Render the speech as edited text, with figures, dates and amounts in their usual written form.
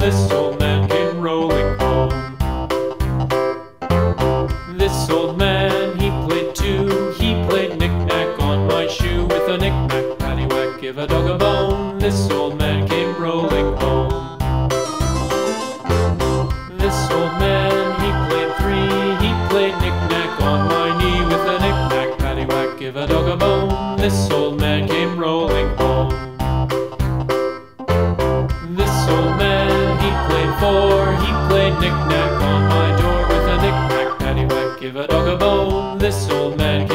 this old man came rolling home. This old man, he played too. He played knick-knack on my shoe. With a knick-knack, paddywhack, give a dog a bone. This old man came rolling home. This old man, he played three. He played knick-knack on my knee. With a knick-knack, paddywhack, give a dog a bone. This old man came rolling home. This old man, he played four. He played knick-knack on my door. With a knick-knack, paddywhack, give a dog a bone. This old man